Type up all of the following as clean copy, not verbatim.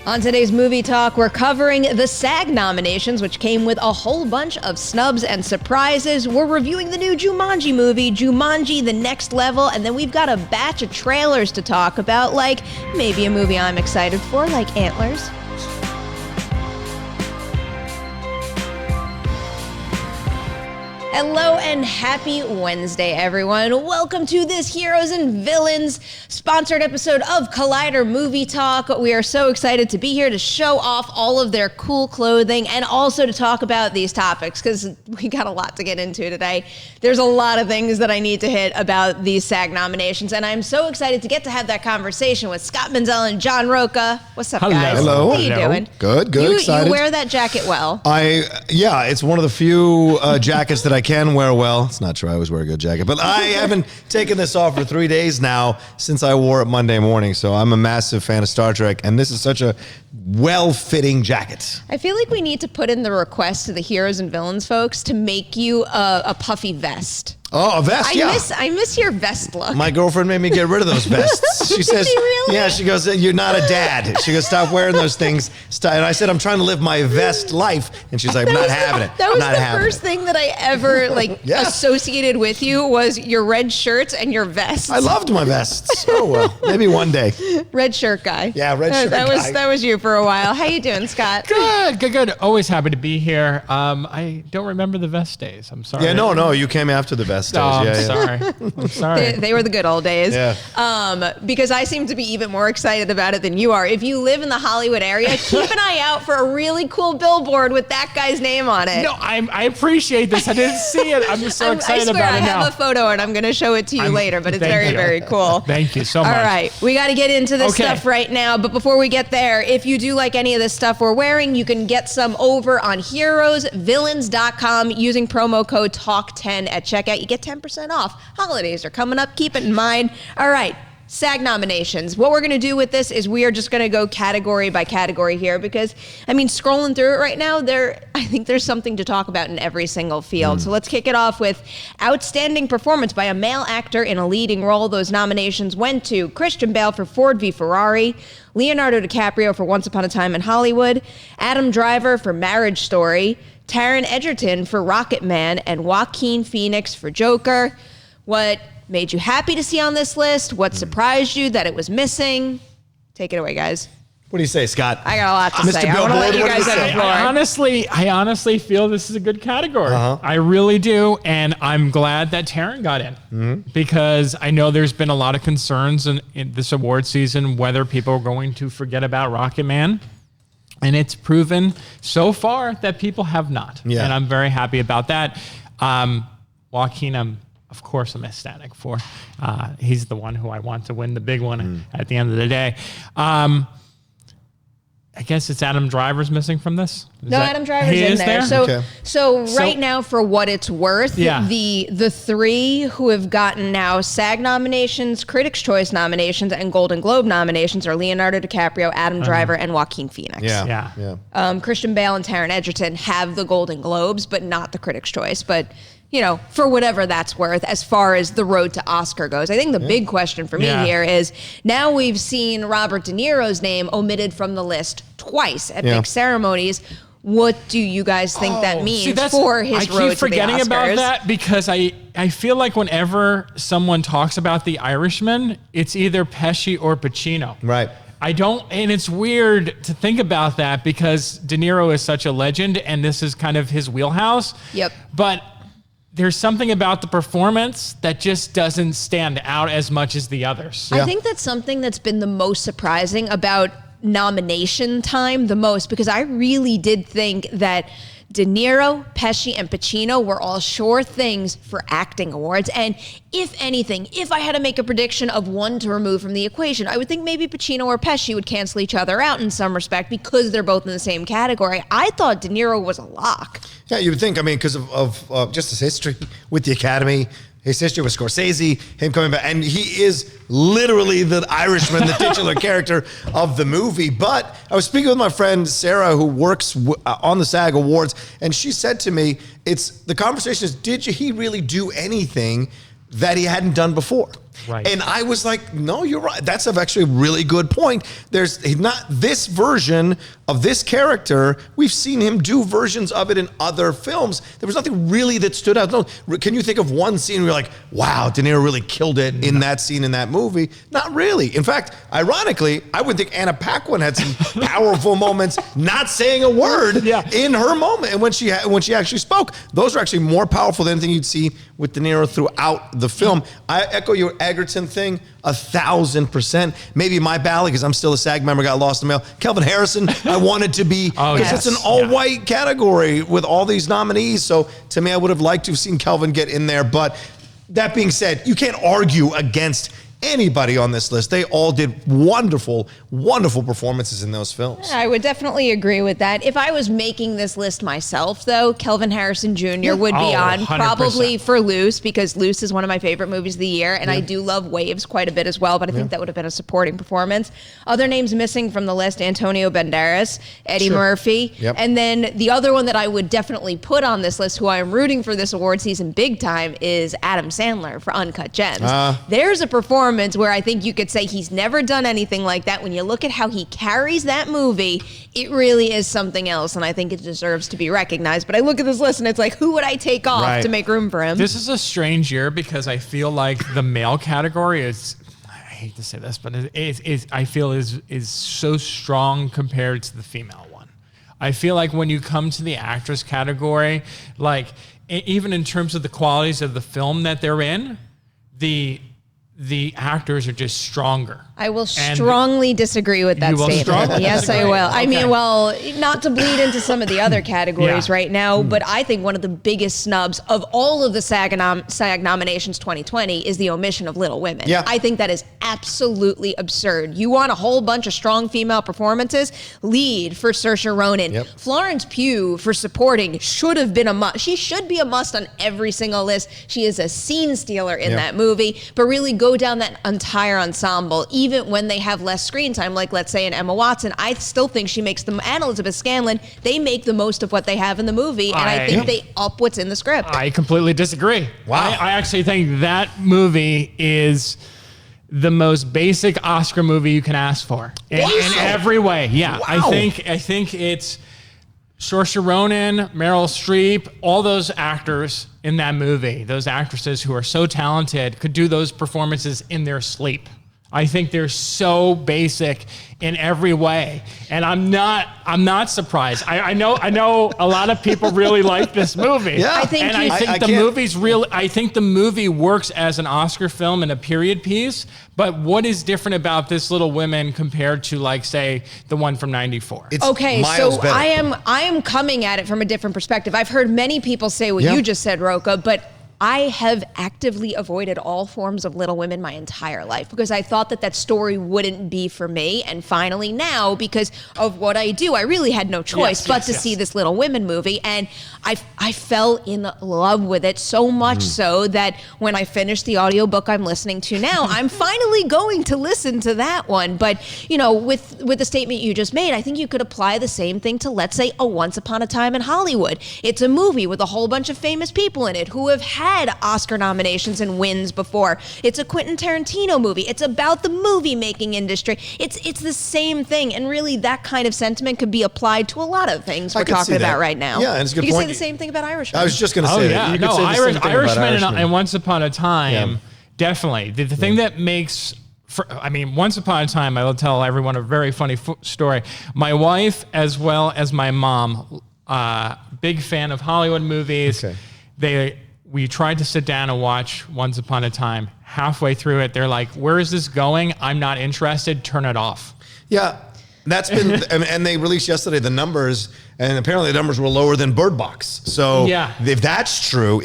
On today's Movie Talk, we're covering the SAG nominations, which came with a whole bunch of snubs and surprises. We're reviewing the new Jumanji movie, Jumanji: The Next Level, and then we've got a batch of trailers to talk about, like maybe a movie I'm excited for, like Antlers. Hello and happy Wednesday, everyone. Welcome to this Heroes and Villains sponsored episode of Collider Movie Talk. We are so excited to be here to show off all of their cool clothing and also to talk about these topics because we got a lot to get into today. There's a lot of things that I need to hit about these SAG nominations, and I'm so excited to get to have that conversation with Scott Menzel and John Rocha. What's up, guys? Hello. How you doing? Good, excited. You wear that jacket well. Yeah, it's one of the few jackets that I can wear well. It's not true. I always wear a good jacket, but I haven't taken this off for 3 days now since I wore it Monday morning. So I'm a massive fan of Star Trek, and this is such a well-fitting jacket. I feel like we need to put in the request to the Heroes and Villains folks to make you a puffy vest. Oh, a vest, yeah. I miss your vest look. My girlfriend made me get rid of those vests. She says, really? Yeah, she goes, you're not a dad. She goes, stop wearing those things. And I said, I'm trying to live my vest life. And she's like, I'm not having it. That was the first thing that I ever associated with you was your red shirts and your vests. I loved my vests. Oh, well, maybe one day. Red shirt guy. Yeah, red shirt guy. That was you for a while. How you doing, Scott? Good. Always happy to be here. I don't remember the vest days. I'm sorry. Yeah, no, you came after the vest days. I'm sorry. They were the good old days. Yeah. Because I seem to be even more excited about it than you are. If you live in the Hollywood area, keep an eye out for a really cool billboard with that guy's name on it. No, I appreciate this. I didn't see it. I'm just so excited about it now. I have a photo and I'm going to show it to you later, but it's very cool. Thank you so much. All right, we got to get into this stuff right now. But before we get there, if you do like any of this stuff we're wearing, you can get some over on heroesvillains.com using promo code TALK10 at checkout. You get 10% off. Holidays are coming up. Keep it in mind. All right. SAG nominations. What we're going to do with this is we are just going to go category by category here because, scrolling through it right now, I think there's something to talk about in every single field. So let's kick it off with Outstanding Performance by a Male Actor in a Leading Role. Those nominations went to Christian Bale for Ford v. Ferrari, Leonardo DiCaprio for Once Upon a Time in Hollywood, Adam Driver for Marriage Story, Taron Egerton for Rocket Man, and Joaquin Phoenix for Joker. What made you happy to see on this list? What surprised you that it was missing? Take it away, guys. What do you say, Scott? I got a lot to say. Mr. I want to let you guys have the floor. I honestly feel this is a good category. I really do, and I'm glad that Taron got in because I know there's been a lot of concerns in this award season whether people are going to forget about Rocket Man. And it's proven so far that people have not. Yeah. And I'm very happy about that. Joaquin, I'm ecstatic for. He's the one who I want to win the big one at the end of the day. I guess it's Adam Driver's missing from this. Adam Driver's in there. So right now, for what it's worth, the three who have gotten now SAG nominations, Critics' Choice nominations, and Golden Globe nominations are Leonardo DiCaprio, Adam Driver, and Joaquin Phoenix. Christian Bale and Taron Egerton have the Golden Globes, but not the Critics' Choice. But for whatever that's worth, as far as the road to Oscar goes. I think the big question for me here is, now we've seen Robert De Niro's name omitted from the list twice at big ceremonies. What do you guys think that means for his road to the Oscars? I keep forgetting about that because I feel like whenever someone talks about The Irishman, it's either Pesci or Pacino. Right. And it's weird to think about that because De Niro is such a legend and this is kind of his wheelhouse. Yep. But there's something about the performance that just doesn't stand out as much as the others. I think that's something that's been the most surprising about nomination time the most, because I really did think that De Niro, Pesci, and Pacino were all sure things for acting awards. And if anything, if I had to make a prediction of one to remove from the equation, I would think maybe Pacino or Pesci would cancel each other out in some respect because they're both in the same category. I thought De Niro was a lock. Yeah, you would think, because of just his history with the Academy, his history with Scorsese, him coming back, and he is literally the Irishman, the titular character of the movie. But I was speaking with my friend Sarah, who works on the SAG Awards, and she said to me, the conversation is, he really do anything that he hadn't done before? Right. And I was like, no, you're right. That's actually a really good point. There's not this version of this character. We've seen him do versions of it in other films. There was nothing really that stood out. No, can you think of one scene where you're like, wow, De Niro really killed it in that scene in that movie? Not really. In fact, ironically, I would think Anna Paquin had some powerful moments not saying a word in her moment. And when she actually spoke, those are actually more powerful than anything you'd see with De Niro throughout the film. I echo your Egerton thing 1,000%. Maybe my ballot, because I'm still a SAG member, got lost in the mail. Kelvin Harrison, I wanted to be, because it's an all-white category with all these nominees. So to me, I would have liked to have seen Kelvin get in there. But that being said, you can't argue against anybody on this list. They all did wonderful, wonderful performances in those films. I would definitely agree with that. If I was making this list myself, though, Kelvin Harrison Jr. would be on 100%. probably for Loose, because Loose is one of my favorite movies of the year, and I do love Waves quite a bit as well, but I think that would have been a supporting performance. Other names missing from the list, Antonio Banderas, Eddie Murphy, and then the other one that I would definitely put on this list, who I am rooting for this award season big time, is Adam Sandler for Uncut Gems. There's a performance where I think you could say he's never done anything like that. When you look at how he carries that movie, it really is something else, and I think it deserves to be recognized. But I look at this list and it's like, who would I take off to make room for him? This is a strange year because I feel like the male category is, I hate to say this, but I feel is so strong compared to the female one. I feel like when you come to the actress category, like even in terms of the qualities of the film that they're in, the actors are just stronger. I will strongly disagree with that statement. Yes, I will. Okay. I mean, well, not to bleed into some of the other categories right now, but I think one of the biggest snubs of all of the SAG nominations 2020 is the omission of Little Women. Yeah. I think that is absolutely absurd. You want a whole bunch of strong female performances? Lead for Saoirse Ronan. Florence Pugh for supporting should have been a must. She should be a must on every single list. She is a scene stealer in that movie, but really go down that entire ensemble, even when they have less screen time, like let's say in Emma Watson, I still think she makes them, and Elizabeth Scanlon, they make the most of what they have in the movie, and I think they up what's in the script. I completely disagree. Wow. I actually think that movie is the most basic Oscar movie you can ask for in every way. Yeah, wow. I think it's Saoirse Ronan, Meryl Streep, all those actors in that movie, those actresses who are so talented, could do those performances in their sleep. I think they're so basic in every way, and I'm not surprised. I know a lot of people really like this movie. Yeah, I think the movie works as an Oscar film and a period piece. But what is different about this Little Women compared to, like, say, the one from '94? Okay, so I am coming at it from a different perspective. I've heard many people say what you just said, Rocha, but I have actively avoided all forms of Little Women my entire life because I thought that story wouldn't be for me. And finally now, because of what I do, I really had no choice but to see this Little Women movie. And I fell in love with it so much so that when I finished the audiobook I'm listening to now, I'm finally going to listen to that one. But, you know, with the statement you just made, I think you could apply the same thing to, let's say, A Once Upon a Time in Hollywood. It's a movie with a whole bunch of famous people in it who have had Oscar nominations and wins before. It's a Quentin Tarantino movie. It's about the movie making industry. It's the same thing, and really that kind of sentiment could be applied to a lot of things we're talking about right now. Yeah, and it's a good point. You can say the same thing about Irishman. I was just going to say that. No, Irishman and Once Upon a Time, definitely. The thing that makes, Once Upon a Time, I will tell everyone a very funny story. My wife, as well as my mom, big fan of Hollywood movies. Okay. We tried to sit down and watch Once Upon a Time. Halfway through it, they're like, where is this going? I'm not interested. Turn it off. Yeah. That's been, and they released yesterday the numbers, and apparently the numbers were lower than Bird Box. So if that's true,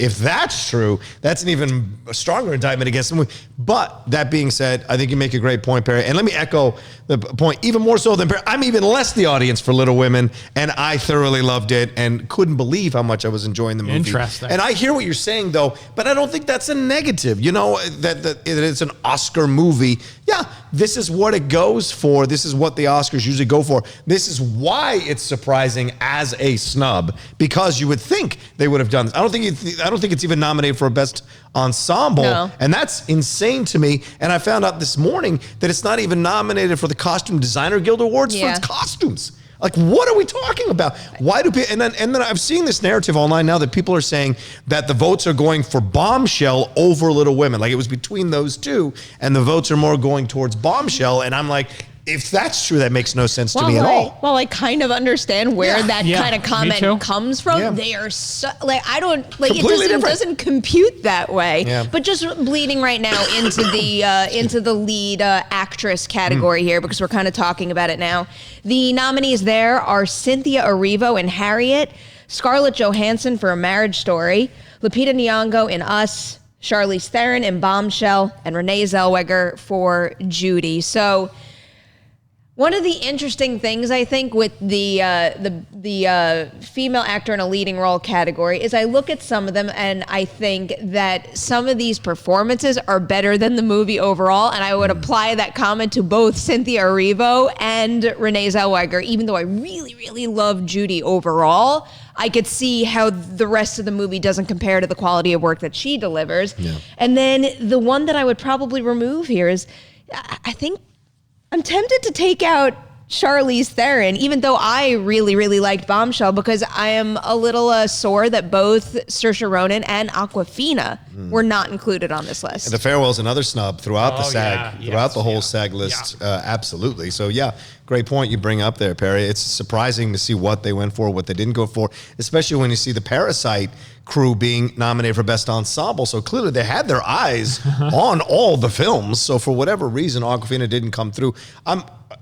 that's an even stronger indictment against them. But that being said, I think you make a great point, Perri. And let me echo the point, even more so than Perri. I'm even less the audience for Little Women, and I thoroughly loved it and couldn't believe how much I was enjoying the movie. Interesting. And I hear what you're saying, though, but I don't think that's a negative. You know, that it's an Oscar movie. Yeah, this is what it goes for. This is what the Oscars usually go for. This is why it's surprising as a snub because you would think they would have done this. I don't think it's even nominated for a best ensemble. No. And that's insane to me. And I found out this morning that it's not even nominated for the Costume Designer Guild Awards for its costumes. Like, what are we talking about? Why do people? And then I've seen this narrative online now that people are saying that the votes are going for Bombshell over Little Women. Like, it was between those two, and the votes are more going towards Bombshell. And I'm like, if that's true, that makes no sense to me at all. Well, I kind of understand where that kind of comment comes from. Yeah. They are so, like, I don't, like, Completely it doesn't compute that way. Yeah. But just bleeding right now into the lead actress category here, because we're kind of talking about it now. The nominees there are Cynthia Erivo in Harriet, Scarlett Johansson for A Marriage Story, Lupita Nyong'o in Us, Charlize Theron in Bombshell, and Renee Zellweger for Judy. So, one of the interesting things, I think, with the female actor in a leading role category is I look at some of them and I think that some of these performances are better than the movie overall, and I would apply that comment to both Cynthia Erivo and Renee Zellweger. Even though I really, really love Judy overall, I could see how the rest of the movie doesn't compare to the quality of work that she delivers. Yeah. And then the one that I would probably remove here is, I think, I'm tempted to take out Charlize Theron, even though I really, really liked Bombshell, because I am a little sore that both Saoirse Ronan and Awkwafina were not included on this list. And The Farewell's another snub throughout the SAG, throughout the whole SAG list, absolutely. So yeah, great point you bring up there, Perri. It's surprising to see what they went for, what they didn't go for, especially when you see the Parasite crew being nominated for Best Ensemble. So clearly they had their eyes on all the films. So for whatever reason, Awkwafina didn't come through.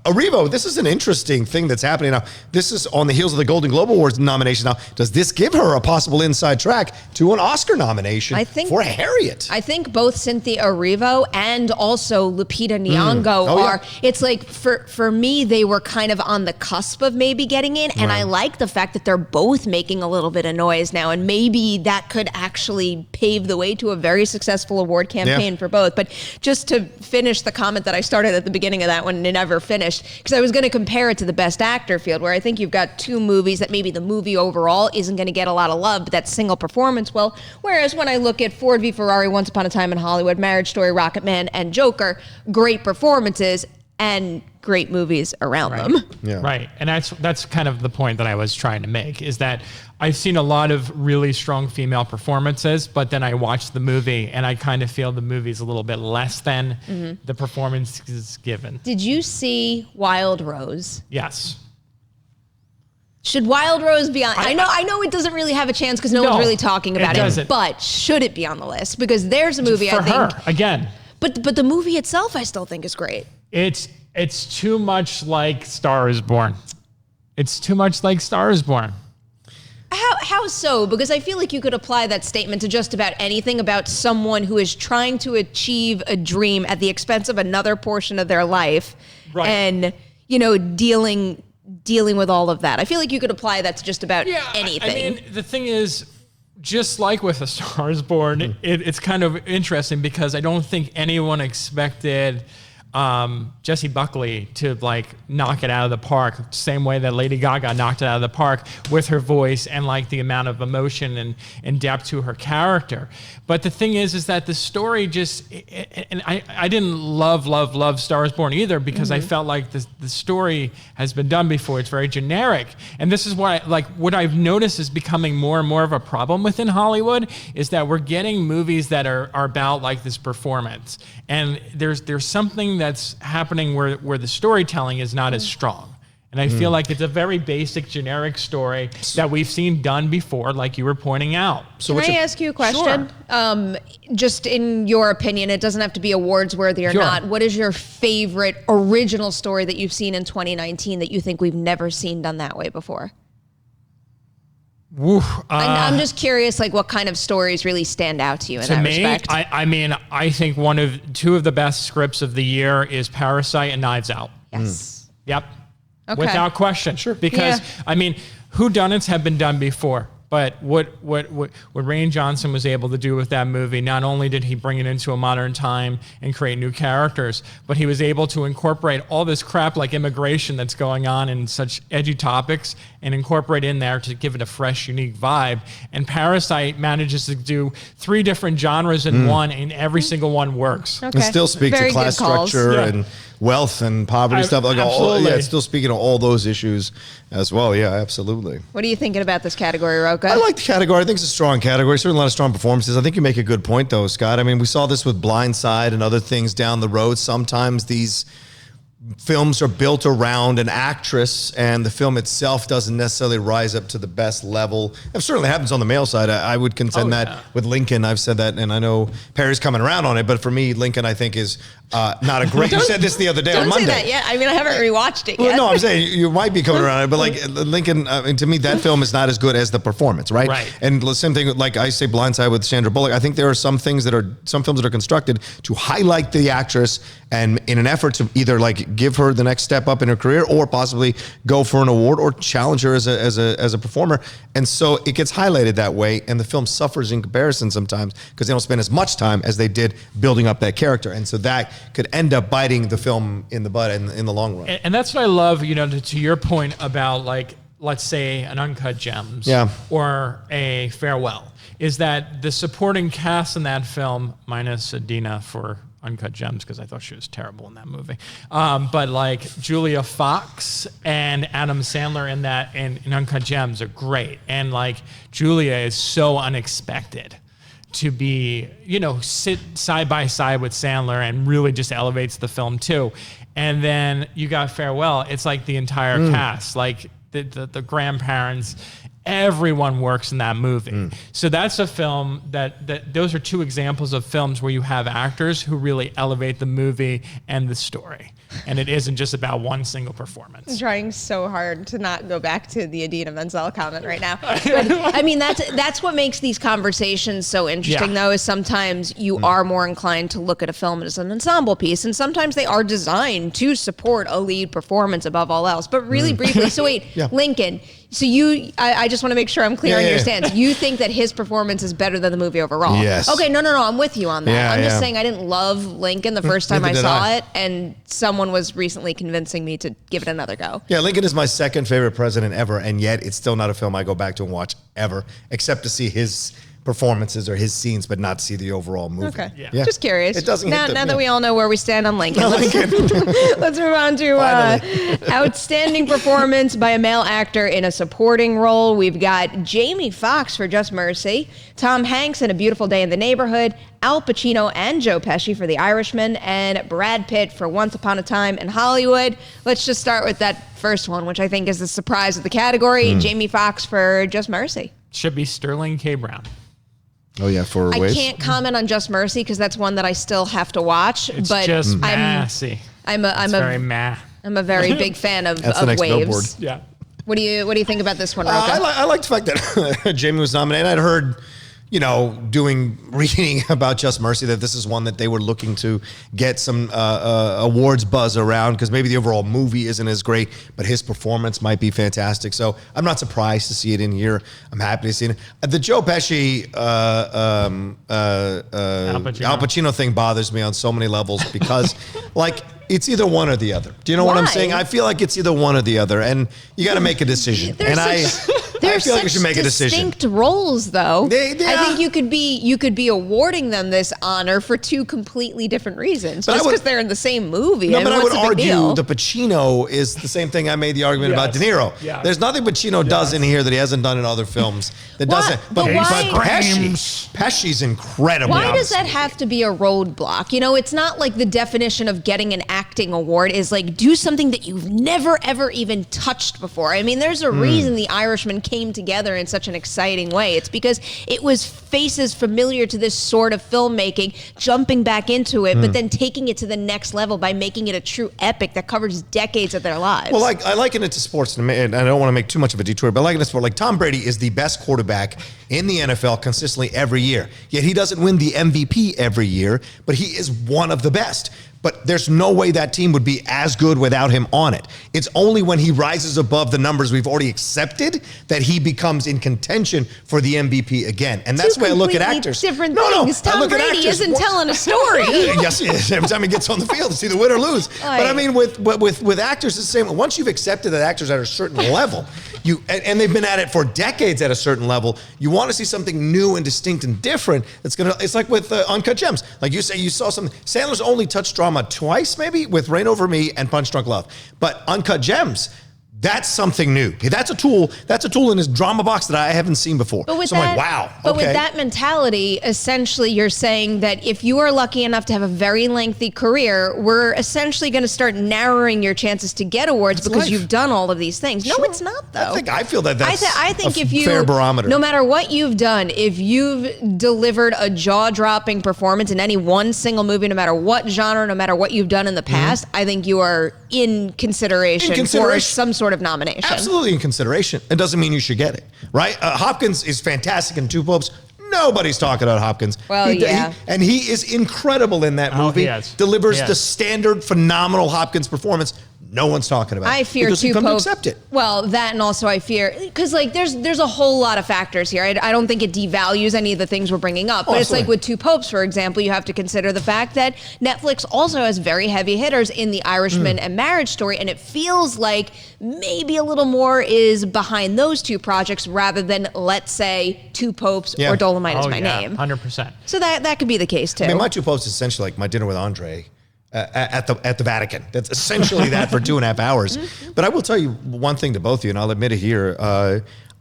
Erivo, this is an interesting thing that's happening now. This is on the heels of the Golden Globe Awards nomination. Now, does this give her a possible inside track to an Oscar nomination for Harriet? I think both Cynthia Erivo and also Lupita Nyong'o are. It's like, for me, they were kind of on the cusp of maybe getting in, and I like the fact that they're both making a little bit of noise now, and maybe that could actually pave the way to a very successful award campaign for both. But just to finish the comment that I started at the beginning of that one and never finished, because I was going to compare it to the Best Actor field, where I think you've got two movies that maybe the movie overall isn't going to get a lot of love, but that single performance will. Whereas when I look at Ford v. Ferrari, Once Upon a Time in Hollywood, Marriage Story, Rocket Man, and Joker, great performances and great movies around them. Yeah. Right. And that's kind of the point that I was trying to make, is that I've seen a lot of really strong female performances, but then I watched the movie and I kind of feel the movie's a little bit less than the performances given. Did you see Wild Rose? Yes. Should Wild Rose be on? I know it doesn't really have a chance because no one's really talking about it, but should it be on the list? Because there's a movie I think her again. But the movie itself, I still think is great. It's too much like Star is Born. It's too much like Star is Born. How so? Because I feel like you could apply that statement to just about anything about someone who is trying to achieve a dream at the expense of another portion of their life, and dealing with all of that. I feel like you could apply that to just about anything. I mean, the thing is, just like with A Star is Born, it's kind of interesting because I don't think anyone expected Jessie Buckley to knock it out of the park, same way that Lady Gaga knocked it out of the park with her voice and the amount of emotion and depth to her character. But the thing is that the story and I didn't love Star is Born either, because I felt like the story has been done before. It's very generic. And this is why what I've noticed is becoming more and more of a problem within Hollywood, is that we're getting movies that are about this performance. And there's something that's happening where the storytelling is not as strong. And I feel like it's a very basic, generic story that we've seen done before, like you were pointing out. So Can I ask you a question? Sure. Just in your opinion, it doesn't have to be awards worthy or not. What is your favorite original story that you've seen in 2019 that you think we've never seen done that way before? I'm just curious, what kind of stories really stand out to you in that respect? I think two of the best scripts of the year is Parasite and Knives Out. Yes. Yep. Okay. Without question. Sure. Because, whodunits have been done before. But what Dwayne Johnson was able to do with that movie, not only did he bring it into a modern time and create new characters, but he was able to incorporate all this crap like immigration that's going on and such edgy topics and incorporate in there to give it a fresh, unique vibe. And Parasite manages to do 3 different genres in one, and every single one works. Okay. And still speak to class structure and wealth and poverty stuff. Like it's still speaking to all those issues as well. Yeah, absolutely. What are you thinking about this category, Rocha? I like the category. I think it's a strong category. Certainly a lot of strong performances. I think you make a good point, though, Scott. I mean, we saw this with Blind Side and other things down the road. Sometimes these films are built around an actress and the film itself doesn't necessarily rise up to the best level. It certainly happens on the male side. I would contend that with Lincoln. I've said that, and I know Perri's coming around on it, but for me, Lincoln, I think, is not a great... You said this the other day on Monday. Don't say that yet. I mean, I haven't rewatched it yet. Well, no, I'm saying you might be coming around on it, but like Lincoln, to me, that film is not as good as the performance, right? Right. And the same thing, like I say Blindside with Sandra Bullock, I think there are some films that are constructed to highlight the actress and in an effort to either like give her the next step up in her career or possibly go for an award or challenge her as a performer. And so it gets highlighted that way, and the film suffers in comparison sometimes because they don't spend as much time as they did building up that character. And so that could end up biting the film in the butt in the long run. And that's what I love, to your point about, like, let's say an Uncut Gems or a Farewell, is that the supporting cast in that film, minus Adina for Uncut Gems, because I thought she was terrible in that movie. But like Julia Fox and Adam Sandler in that in Uncut Gems are great. And like Julia is so unexpected to be, sit side by side with Sandler and really just elevates the film too. And then you got Farewell. It's like the entire cast, like the grandparents. Everyone works in that movie. So that's a film that those are 2 examples of films where you have actors who really elevate the movie and the story. And it isn't just about one single performance. I'm trying so hard to not go back to the Adina Menzel comment right now. But, I mean, that's what makes these conversations so interesting, though, is sometimes you are more inclined to look at a film as an ensemble piece, and sometimes they are designed to support a lead performance above all else. But really briefly, so wait, Lincoln, so I just want to make sure I'm clear on your stance. You think that his performance is better than the movie overall? Yes. Okay, no, I'm with you on that. I'm just saying I didn't love Lincoln the first time I saw it, and someone was recently convincing me to give it another go. Yeah, Lincoln is my second favorite president ever, and yet it's still not a film I go back to and watch ever, except to see his performances or his scenes, but not see the overall movie. Okay. Yeah. Just curious. It doesn't now that we all know where we stand on Lincoln. Let's move on to outstanding performance by a male actor in a supporting role. We've got Jamie Foxx for Just Mercy, Tom Hanks in A Beautiful Day in the Neighborhood, Al Pacino and Joe Pesci for The Irishman, and Brad Pitt for Once Upon a Time in Hollywood. Let's just start with that first one, which I think is the surprise of the category. Jamie Foxx for Just Mercy. Should be Sterling K. Brown. Oh yeah, for I can't comment on Just Mercy because that's one that I still have to watch. It's but just massy. I'm a very big fan of That's the next Waves. billboard. Yeah. What do you think about this one, Rocha? I like the fact that Jamie was nominated. I'd heard, reading about Just Mercy, that this is one that they were looking to get some awards buzz around because maybe the overall movie isn't as great, but his performance might be fantastic. So I'm not surprised to see it in here. I'm happy to see it. The Joe Pesci, Al Pacino thing bothers me on so many levels because, it's either one or the other. Do you know what I'm saying? I feel like it's either one or the other, and you got to make a decision. I feel like we should make a decision. Distinct roles, though. I think you could be awarding them this honor for 2 completely different reasons, just because they're in the same movie. No, but I would argue the Pacino is the same thing I made the argument about De Niro. Yeah. There's nothing Pacino does in here that he hasn't done in other films. But Pesci's incredible. Why does that have to be a roadblock? It's not like the definition of getting an acting award is like do something that you've never ever even touched before. I mean, there's a reason The Irishman came together in such an exciting way. It's because it was faces familiar to this sort of filmmaking jumping back into it, but then taking it to the next level by making it a true epic that covers decades of their lives. Well, I liken it to sports, and I don't want to make too much of a detour, but I liken it to sport. Like Tom Brady is the best quarterback in the NFL consistently every year, yet he doesn't win the MVP every year, but he is one of the best. but there's no way that team would be as good without him on it. It's only when he rises above the numbers we've already accepted that he becomes in contention for the MVP again. And that's the way I look at actors. Different things. Tom Brady isn't telling a story. Yes, he is. Every time he gets on the field, it's either win or lose. But I mean, with actors, it's the same. Once you've accepted that actors are at a certain level, and they've been at it for decades at a certain level, you want to see something new and distinct and different. It's like with Uncut Gems. Like you say, you saw something. Sandler's only touched drama twice, maybe, with Rain Over Me and Punch Drunk Love. But Uncut Gems, that's something new. That's a tool in his drama box that I haven't seen before. But I'm like, wow. But with that mentality, essentially you're saying that if you are lucky enough to have a very lengthy career, we're essentially going to start narrowing your chances to get awards because you've done all of these things. No, it's not, though. I feel that's I think if you, fair barometer. No matter what you've done, if you've delivered a jaw-dropping performance in any one single movie, no matter what genre, no matter what you've done in the past, I think you are in consideration for some sort of nomination. Absolutely in consideration. It doesn't mean you should get it, right? Hopkins is fantastic in Two Popes. Nobody's talking about Hopkins. Well, he is incredible in that movie. Delivers the standard, phenomenal Hopkins performance. No one's talking about it. I fear Two Popes. Accept it. Well, that, and also I fear, because like there's a whole lot of factors here. I don't think it devalues any of the things we're bringing up. But it's like with Two Popes, for example, you have to consider the fact that Netflix also has very heavy hitters in The Irishman and Marriage Story, and it feels like maybe a little more is behind those two projects rather than, let's say, Two Popes or Dolomite Is My Name. 100%. So that could be the case too. I mean, my Two Popes is essentially like My Dinner with Andre. At the Vatican. That's essentially that for 2.5 hours. But I will tell you one thing to both of you, and I'll admit it here.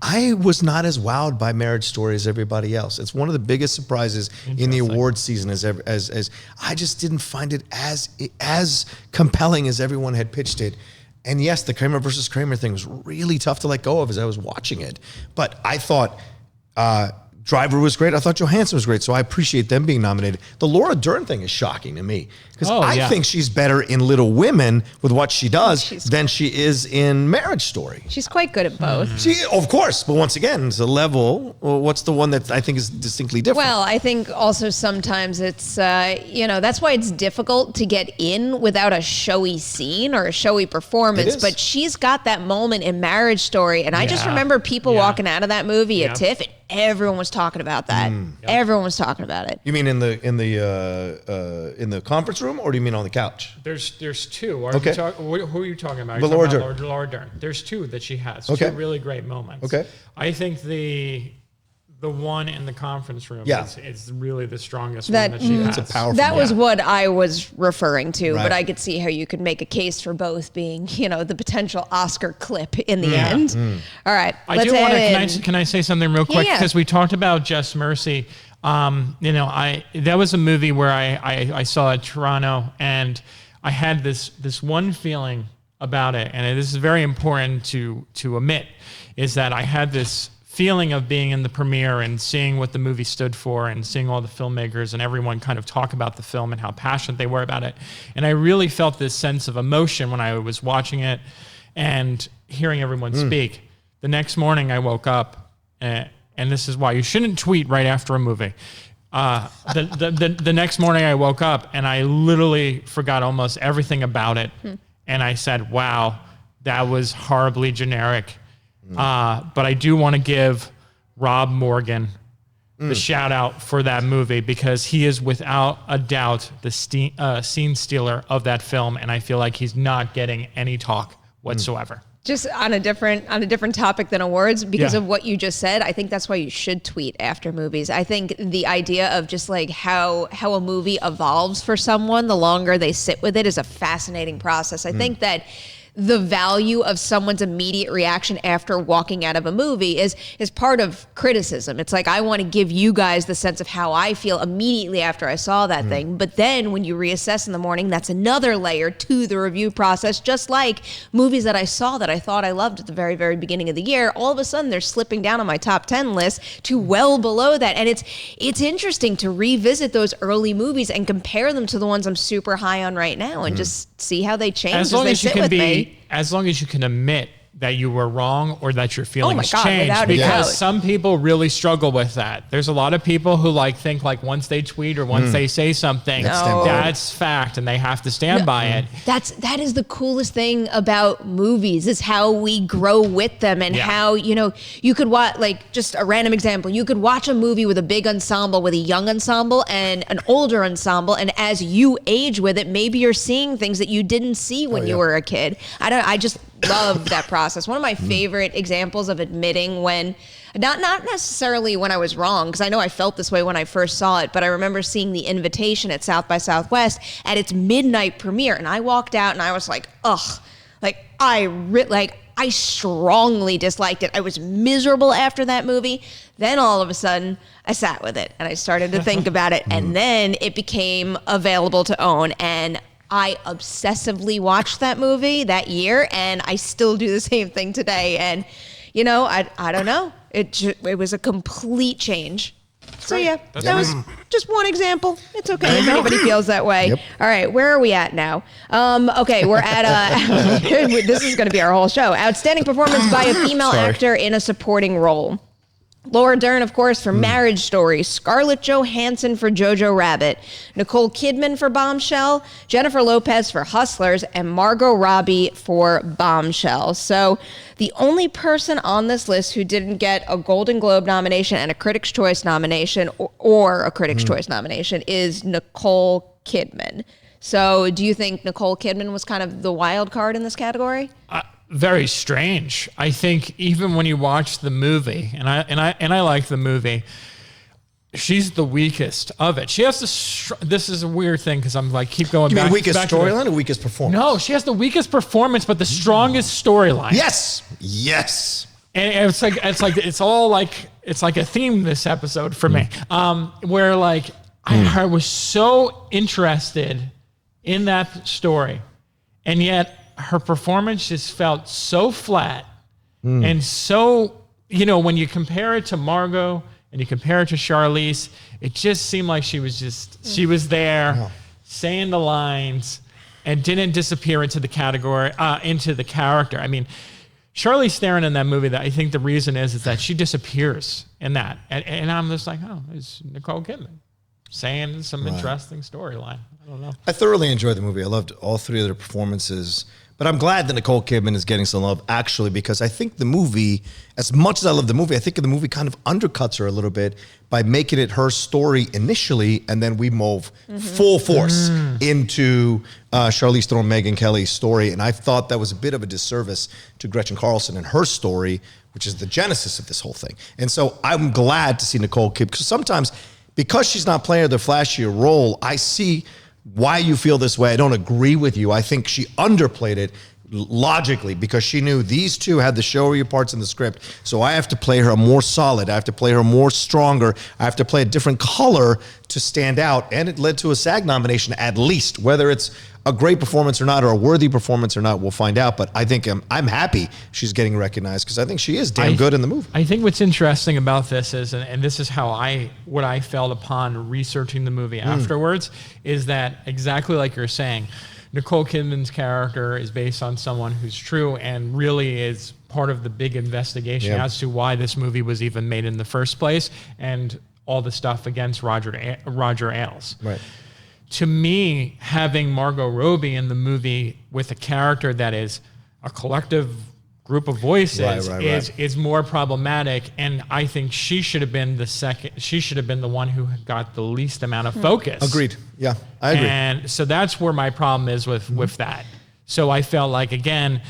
I was not as wowed by Marriage Story as everybody else. It's one of the biggest surprises in the award season as I just didn't find it as compelling as everyone had pitched it. And yes, the Kramer versus Kramer thing was really tough to let go of as I was watching it. But I thought Driver was great. I thought Johansson was great, so I appreciate them being nominated. The Laura Dern thing is shocking to me because I think she's better in Little Women with what she does than she is in Marriage Story. She's quite good at both. She, of course, but once again, it's a level. What's the one that I think is distinctly different? Well, I think also sometimes it's, that's why it's difficult to get in without a showy scene or a showy performance. But she's got that moment in Marriage Story, and I just remember people walking out of that movie at TIFF. Everyone was talking about that. Everyone was talking about it. You mean in the conference room, or do you mean on the couch? There's two. Who are you talking about? Laura Dern. There's two that she has. Okay. Two really great moments. Okay. I think the one in the conference room is really the strongest one that she has. It's a powerful That was what I was referring to, but I could see how you could make a case for both being, the potential Oscar clip in the end. All right, let's head in. Can I say something real quick? Because we talked about Just Mercy. That was a movie where I saw at Toronto, and I had this one feeling about it, and this is very important to admit, is that I had this feeling of being in the premiere and seeing what the movie stood for and seeing all the filmmakers and everyone kind of talk about the film and how passionate they were about it. And I really felt this sense of emotion when I was watching it and hearing everyone speak. The next morning I woke up, and this is why you shouldn't tweet right after a movie. The next morning I woke up and I literally forgot almost everything about it. And I said, wow, that was horribly generic. But I do want to give Rob Morgan the shout out for that movie because he is without a doubt the scene stealer of that film, and I feel like he's not getting any talk whatsoever. Just on a different topic than awards, because of what you just said, I think that's why you should tweet after movies. I think the idea of just like how a movie evolves for someone, the longer they sit with it, is a fascinating process. I think that the value of someone's immediate reaction after walking out of a movie is part of criticism. It's like, I want to give you guys the sense of how I feel immediately after I saw that thing. But then when you reassess in the morning, that's another layer to the review process. Just like movies that I saw that I thought I loved at the very, very beginning of the year, all of a sudden they're slipping down on my top 10 list to well below that. And it's interesting to revisit those early movies and compare them to the ones I'm super high on right now and just see how they change as they sit with me. As long as you can admit that you were wrong or that your feelings God, changed, without a because doubt. some people really struggle with that. There's a lot of people who think once they tweet or once they say something, that's fact and they have to stand by it. That is the coolest thing about movies, is how we grow with them, and how, you could watch, just a random example, you could watch a movie with a big ensemble, with a young ensemble and an older ensemble, and as you age with it, maybe you're seeing things that you didn't see when you were a kid. I just love that process. One of my favorite examples of admitting when, not necessarily when I was wrong, because I know I felt this way when I first saw it, but I remember seeing The Invitation at South by Southwest at its midnight premiere, and I walked out and I was like, ugh, I strongly disliked it. I was miserable after that movie. Then all of a sudden, I sat with it and I started to think about it, and then it became available to own, and I obsessively watched that movie that year, and I still do the same thing today. And, I don't know. It was a complete change. So that was just one example. It's okay if anybody feels that way. Yep. All right, where are we at now? Okay, we're at this is going to be our whole show. Outstanding performance by a female actor in a supporting role. Laura Dern, of course, for Marriage Story, Scarlett Johansson for Jojo Rabbit, Nicole Kidman for Bombshell, Jennifer Lopez for Hustlers, and Margot Robbie for Bombshell. So the only person on this list who didn't get a Golden Globe nomination and a Critics' Choice nomination or a Critics' Choice nomination is Nicole Kidman. So do you think Nicole Kidman was kind of the wild card in this category? Very strange. I think even when you watch the movie, and I like the movie, she's the weakest of it. She has this is a weird thing because I'm keep going back. You mean weakest storyline or weakest performance? No, she has the weakest performance, but the strongest storyline. Yes. And it's like a theme this episode for me. Where I was so interested in that story, and yet her performance just felt so flat and so, when you compare it to Margot and you compare it to Charlize, it just seemed like she was there saying the lines and didn't disappear into the category, into the character. I mean, Charlize Theron in that movie, that I think the reason is that she disappears in that. And I'm just like, oh, it's Nicole Kidman saying some interesting storyline. I don't know. I thoroughly enjoyed the movie. I loved all three of their performances. But I'm glad that Nicole Kidman is getting some love, actually, because I think the movie, as much as I love the movie, I think the movie kind of undercuts her a little bit by making it her story initially, and then we move full force into Charlize Theron, Megyn Kelly's story. And I thought that was a bit of a disservice to Gretchen Carlson and her story, which is the genesis of this whole thing. And so I'm glad to see Nicole Kidman, because sometimes, because she's not playing the flashier role, I see why you feel this way. I don't agree with you. I think she underplayed it logically because she knew these two had the showier parts in the script. So I have to play her more solid. I have to play her more stronger. I have to play a different color to stand out. And it led to a SAG nomination at least. Whether it's a great performance or not, or a worthy performance or not, we'll find out. But I think I'm happy she's getting recognized because I think she is damn good in the movie. I think what's interesting about this is, and this is how what I felt upon researching the movie afterwards, is that exactly like you're saying, Nicole Kidman's character is based on someone who's true and really is part of the big investigation as to why this movie was even made in the first place and all the stuff against Roger Ailes. Right. To me, having Margot Robbie in the movie with a character that is a collective group of voices is more problematic, and I think she should have been the one who got the least amount of focus. Agreed. Yeah, I agree. And so that's where my problem is with that. So I felt like, again,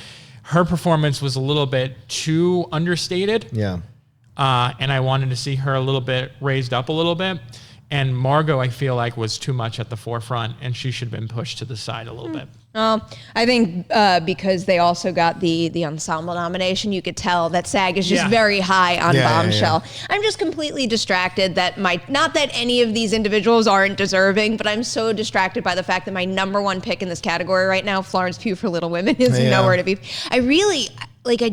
her performance was a little bit too understated. Yeah. And I wanted to see her a little bit raised up a little bit. And Margot, I feel like, was too much at the forefront, and she should have been pushed to the side a little bit. I think because they also got the ensemble nomination, you could tell that SAG is just very high on Bombshell. Yeah. I'm just completely distracted that not that any of these individuals aren't deserving, but I'm so distracted by the fact that my number one pick in this category right now, Florence Pugh for Little Women, is nowhere to be. I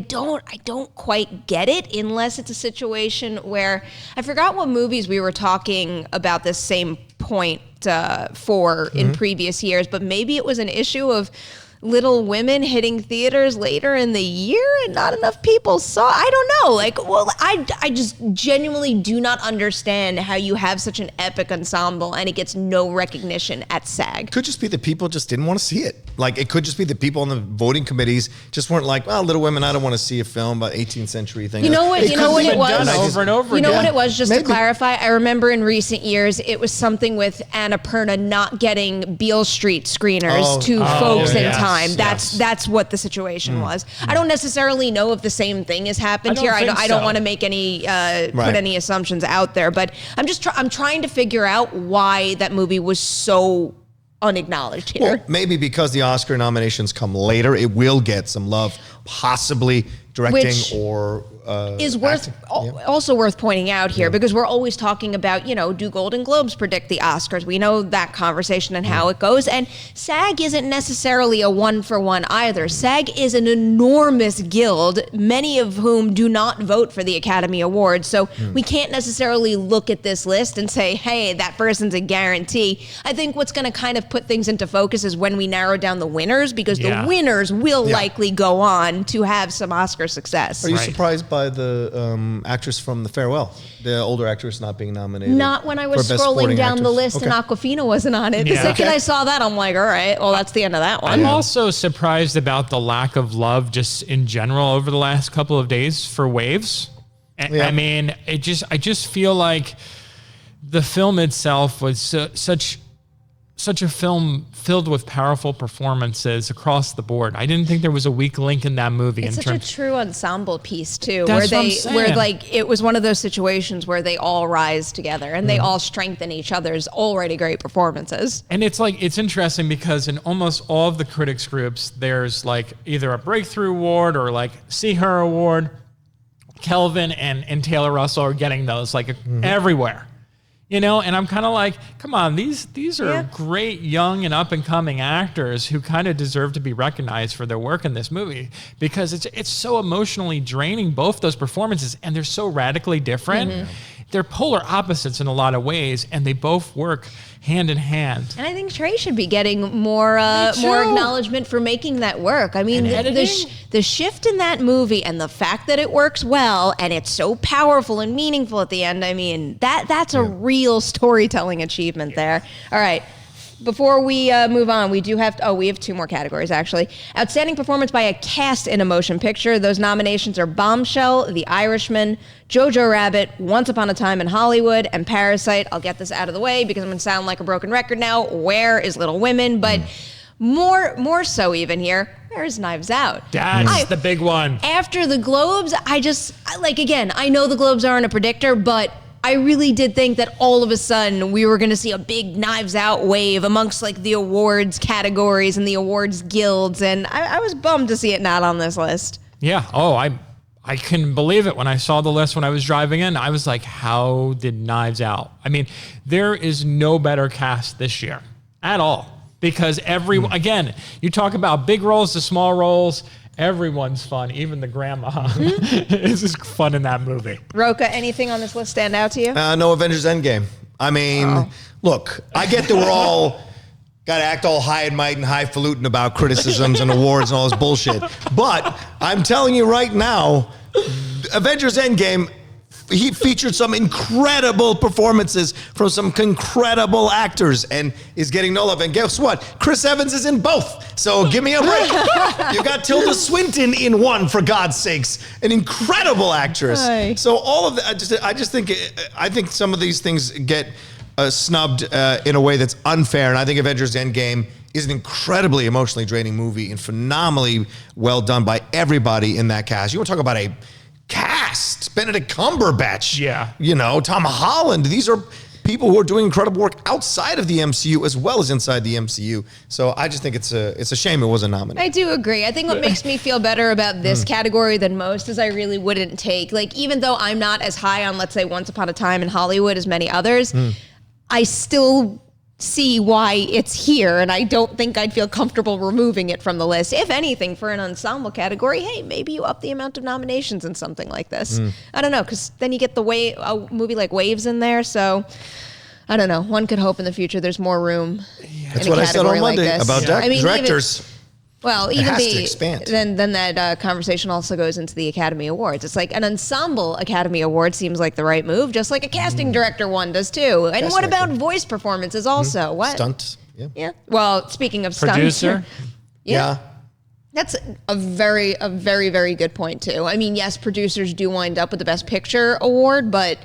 don't quite get it unless it's a situation where I forgot what movies we were talking about this same point in previous years, but maybe it was an issue of Little Women hitting theaters later in the year and not enough people saw. I don't know. Like, well, I just genuinely do not understand how you have such an epic ensemble and it gets no recognition at SAG. Could just be that people just didn't want to see it. Like, it could just be that people on the voting committees just weren't like, well, Little Women, I don't want to see a film about 18th century thing. You know what it was? Over and over You know again. what it was, just to clarify? I remember in recent years, it was something with Annapurna not getting Beale Street screeners to folks in time. That's what the situation was. I don't necessarily know if the same thing has happened here. I don't want to make any put any assumptions out there, but I'm trying to figure out why that movie was so unacknowledged here. Well, maybe because the Oscar nominations come later, it will get some love, possibly directing or is worth also worth pointing out here because we're always talking about, do Golden Globes predict the Oscars? We know that conversation and how it goes. And SAG isn't necessarily a one-for-one either. SAG is an enormous guild, many of whom do not vote for the Academy Awards. So we can't necessarily look at this list and say, hey, that person's a guarantee. I think what's going to kind of put things into focus is when we narrow down the winners, because the winners will likely go on to have some Oscar success. Are you surprised by the actress from The Farewell, the older actress not being nominated? Not when I was scrolling down the list and Awkwafina wasn't on it. The second I saw that, I'm like, all right, well, that's the end of that one. I'm also surprised about the lack of love just in general over the last couple of days for Waves. I mean, I just feel like the film itself was such a film filled with powerful performances across the board. I didn't think there was a weak link in that movie. It's such a true ensemble piece too, That's where like it was one of those situations where they all rise together and they all strengthen each other's already great performances. And it's interesting because in almost all of the critics groups, there's like either a breakthrough award or like See Her award. Kelvin and Taylor Russell are getting those like everywhere. And I'm kind of like, come on, these are great young and up and coming actors who kind of deserve to be recognized for their work in this movie because it's so emotionally draining, both those performances, and they're so radically different. They're polar opposites in a lot of ways, and they both work hand in hand. And I think Trey should be getting more acknowledgement for making that work. I mean, the shift in that movie and the fact that it works well and it's so powerful and meaningful at the end, I mean, that's a real storytelling achievement there. All right. Before we move on, we have two more categories, actually. Outstanding performance by a cast in a motion picture. Those nominations are Bombshell, The Irishman, Jojo Rabbit, Once Upon a Time in Hollywood, and Parasite. I'll get this out of the way because I'm going to sound like a broken record now. Where is Little Women? But more so even here, where's Knives Out? That's the big one. After the Globes, I know the Globes aren't a predictor, but I really did think that all of a sudden we were going to see a big Knives Out wave amongst like the awards categories and the awards guilds, and I was bummed to see it not on this list. Yeah. Oh, I couldn't believe it when I saw the list when I was driving in. I was like, how did Knives Out? I mean, there is no better cast this year at all because again, you talk about big roles to small roles. Everyone's fun, even the grandma. This is fun in that movie. Rocha, anything on this list stand out to you? No Avengers Endgame. I mean, look, I get that we're all got to act all high and mighty and highfalutin about criticisms and awards and all this bullshit. But I'm telling you right now, Avengers Endgame, he featured some incredible performances from some incredible actors and is getting no love. And guess what? Chris Evans is in both. So give me a break. You got Tilda Swinton in one, for God's sakes. An incredible actress. Hi. So all of that, I think some of these things get snubbed in a way that's unfair. And I think Avengers Endgame is an incredibly emotionally draining movie and phenomenally well done by everybody in that cast. You want to talk about a cast, Benedict Cumberbatch, Tom Holland. These are people who are doing incredible work outside of the MCU as well as inside the MCU. So I just think it's a shame it wasn't nominated. I do agree. I think what makes me feel better about this category than most is I really wouldn't take, like, even though I'm not as high on, let's say, Once Upon a Time in Hollywood as many others, I still see why it's here, and I don't think I'd feel comfortable removing it from the list. If anything, for an ensemble category, hey, maybe you up the amount of nominations in something like this. I don't know, because then you get a movie like Waves in there, so I don't know. One could hope in the future there's more room. That's what I said on Monday about directors. Well, even has to expand. Then that conversation also goes into the Academy Awards. It's like an ensemble Academy Award seems like the right move, just like a casting director one does too. And what about voice performances also? What? Stunt. Yeah. Well, speaking of stunts. Producer. Yeah. That's a very, very good point too. I mean, yes, producers do wind up with the Best Picture award, but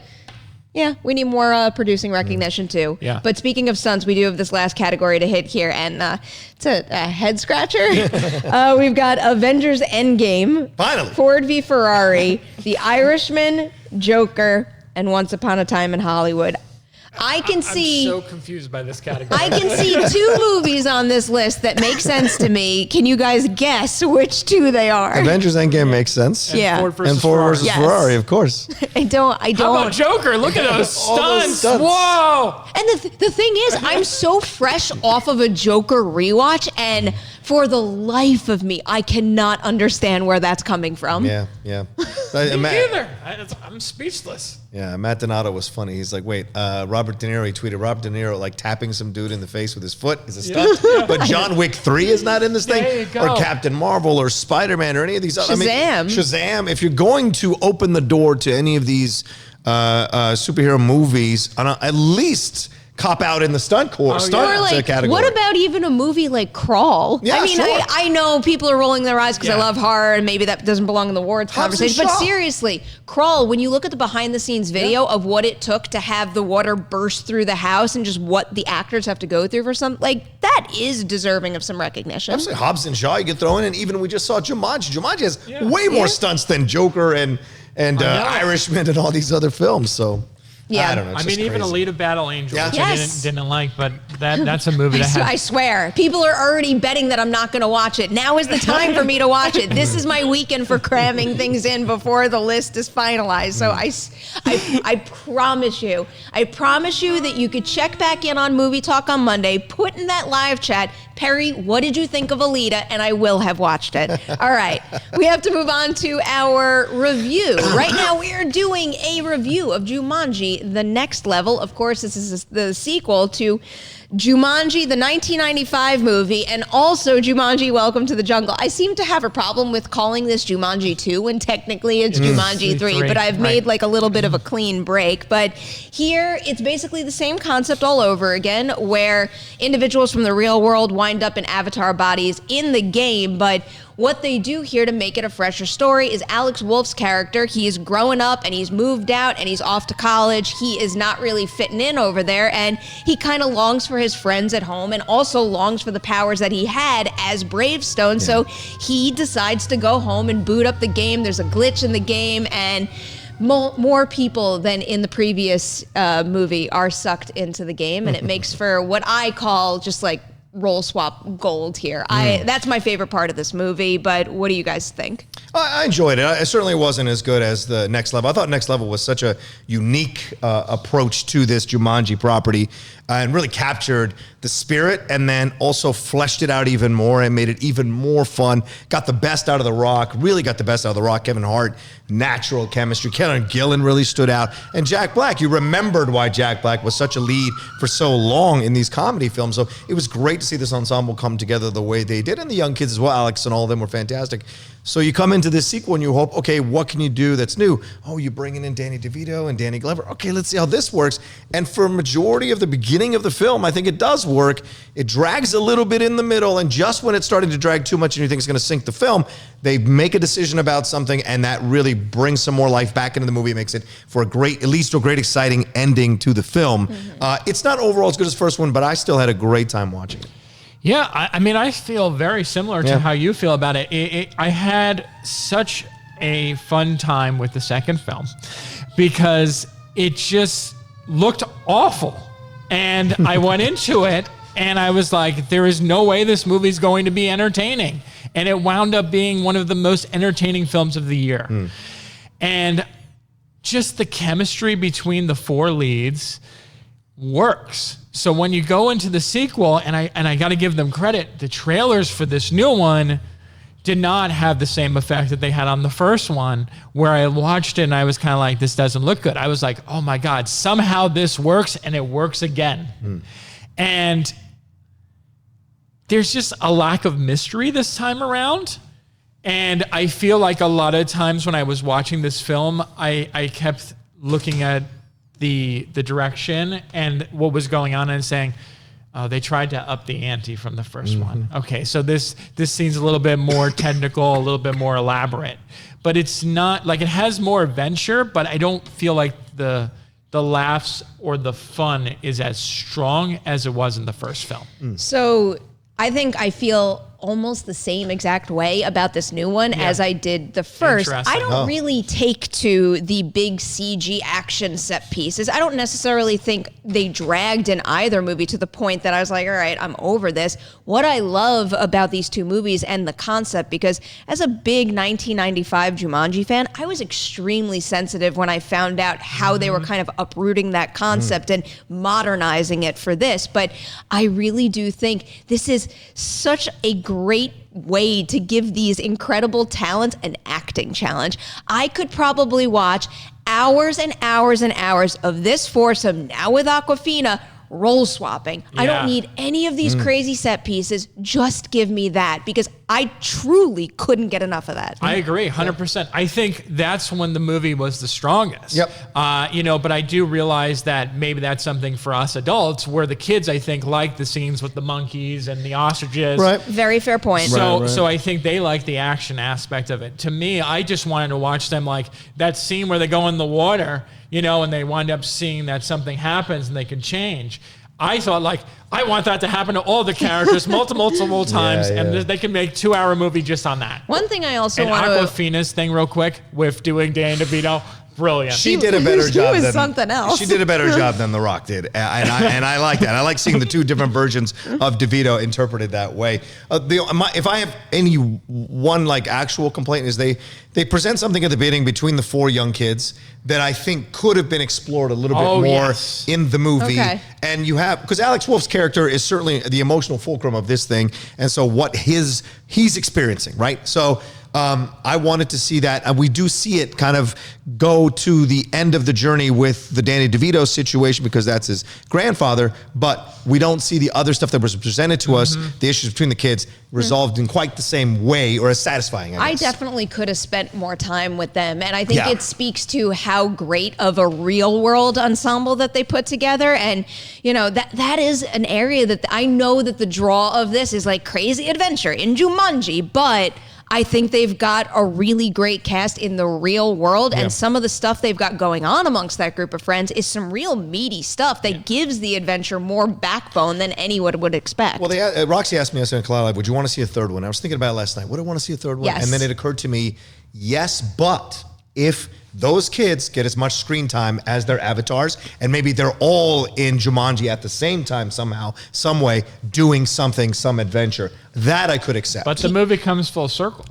yeah, we need more producing recognition too. Yeah. But speaking of stunts, we do have this last category to hit here, and it's a head scratcher. We've got Avengers Endgame, Finally. Ford v Ferrari, The Irishman, Joker, and Once Upon a Time in Hollywood. I'm so confused by this category. I can see 2 movies on this list that make sense to me. Can you guys guess which 2 they are? Avengers Endgame makes sense. Yeah. Ford versus Yes. Ferrari, of course. I don't. How about Joker? Look at those All those stunts. stunts. Whoa. And the thing is, I'm so fresh off of a Joker rewatch, and for the life of me, I cannot understand where that's coming from. Yeah. Me neither. I'm speechless. Yeah, Matt Donato was funny. He's like, wait, Robert De Niro, he tweeted, Robert De Niro like tapping some dude in the face with his foot is a stunt, but John Wick 3 is not in this thing, There you go. or Captain Marvel, or Spider-Man, or any of these other. Shazam. Shazam. If you're going to open the door to any of these superhero movies, at least cop out in the stunt Or like, category. what about even a movie like Crawl? Yeah, I mean, sure. I know people are rolling their eyes because I love Hart, and maybe that doesn't belong in the awards Hobbs and conversation. But Shaw. seriously, Crawl, when you look at the behind-the-scenes video of what it took to have the water burst through the house and just what the actors have to go through for something, like, that is deserving of some recognition. Absolutely. Hobbs and Shaw, you could throw in, and even we just saw Jumanji. Jumanji has way more stunts than Joker and Irishman and all these other films. So Yeah. I don't know. It's I mean, just even crazy. Alita Battle Angel, Yeah. which Yes. I didn't like, but that's a movie that I has. swear, people are already betting that I'm not going to watch it. Now is the time for me to watch it. This is my weekend for cramming things in before the list is finalized. So I promise you that you could check back in on Movie Talk on Monday, put in that live chat, Perri, what did you think of Alita? And I will have watched it. All right, we have to move on to our review. Right now, we are doing a review of Jumanji, The Next Level. Of course, this is the sequel to Jumanji, the 1995 movie, and also Jumanji, Welcome to the Jungle. I seem to have a problem with calling this Jumanji 2 when technically it's Jumanji 3, but I've made like a little bit of a clean break. But here, it's basically the same concept all over again, where individuals from the real world wind up in avatar bodies in the game, but what they do here to make it a fresher story is Alex Wolff's character. He's growing up and he's moved out and he's off to college. He is not really fitting in over there, and he kind of longs for his friends at home and also longs for the powers that he had as Bravestone. Yeah. So he decides to go home and boot up the game. There's a glitch in the game, and more people than in the previous movie are sucked into the game, and it makes for what I call just like roll swap gold here. That's my favorite part of this movie, but what do you guys think? I enjoyed it. It certainly wasn't as good as The Next Level. I thought Next Level was such a unique approach to this Jumanji property and really captured the spirit and then also fleshed it out even more and made it even more fun. Got the best out of The Rock, really got the best out of The Rock. Kevin Hart, natural chemistry. Gillan really stood out. And Jack Black, you remembered why Jack Black was such a lead for so long in these comedy films. So it was great to see this ensemble come together the way they did. And the young kids as well, Alex and all of them were fantastic. So you come into this sequel and you hope, okay, what can you do that's new? Oh, you're bringing in Danny DeVito and Danny Glover. Okay, let's see how this works. And for a majority of the beginning of the film, I think it does work. It drags a little bit in the middle, and just when it's starting to drag too much and you think it's going to sink the film, they make a decision about something, and that really brings some more life back into the movie. It makes it for at least a great, exciting ending to the film. Mm-hmm. It's not overall as good as the first one, but I still had a great time watching it. Yeah, I mean, I feel very similar to how you feel about it. I had such a fun time with the second film because it just looked awful. And I went into it and I was like, there is no way this movie's going to be entertaining. And it wound up being one of the most entertaining films of the year. And just the chemistry between the four leads works. So when you go into the sequel, and I got to give them credit, the trailers for this new one did not have the same effect that they had on the first one, where I watched it and I was kind of like, this doesn't look good. I was like, oh my God, somehow this works, and it works again. And there's just a lack of mystery this time around. And I feel like a lot of times when I was watching this film, I kept looking at the direction and what was going on and saying, oh, they tried to up the ante from the first one. Okay, so this seems a little bit more technical, a little bit more elaborate. But it's not, like, it has more adventure, but I don't feel like the laughs or the fun is as strong as it was in the first film. So I think I feel almost the same exact way about this new one as I did the first. I don't really take to the big CG action set pieces. I don't necessarily think they dragged in either movie to the point that I was like, all right, I'm over this. What I love about these two movies and the concept, because as a big 1995 Jumanji fan, I was extremely sensitive when I found out how they were kind of uprooting that concept and modernizing it for this. But I really do think this is such a great way to give these incredible talents an acting challenge. I could probably watch hours and hours and hours of this foursome, now with Awkwafina, role swapping. I don't need any of these crazy set pieces. Just give me that, because I truly couldn't get enough of that. I agree, 100%. I think that's when the movie was the strongest. Yep. But I do realize that maybe that's something for us adults, where the kids, I think, like the scenes with the monkeys and the ostriches. Right. Very fair point. So I think they like the action aspect of it. To me, I just wanted to watch them, like that scene where they go in the water, and they wind up seeing that something happens and they can change. I thought, like, I want that to happen to all the characters multiple times, and they can make 2-hour movie just on that. One thing I also want to... Awkwafina's thing real quick with doing Danny DeVito, brilliant. She did a better job than something else. She did a better job than The Rock did, and I like that. I like seeing the two different versions of DeVito interpreted that way. If I have any one like actual complaint, is they present something at the beginning between the 4 young kids that I think could have been explored a little bit more in the movie. Okay. And you have, because Alex Wolff's character is certainly the emotional fulcrum of this thing, and so what he's experiencing, right? So I wanted to see that, and we do see it kind of go to the end of the journey with the Danny DeVito situation, because that's his grandfather, but we don't see the other stuff that was presented to us, the issues between the kids, resolved in quite the same way, or as satisfying, I guess. I definitely could have spent more time with them, and I think it speaks to how great of a real world ensemble that they put together. And that is an area that I know that the draw of this is like crazy adventure in Jumanji, but I think they've got a really great cast in the real world, and some of the stuff they've got going on amongst that group of friends is some real meaty stuff that gives the adventure more backbone than anyone would expect. Well, Roxy asked me yesterday in Collide Live, would you want to see a third one? I was thinking about it last night. Would I want to see a third one? Yes. And then it occurred to me, yes, but if those kids get as much screen time as their avatars, and maybe they're all in Jumanji at the same time somehow, some way, doing something, some adventure, that I could accept. But the movie comes full circle.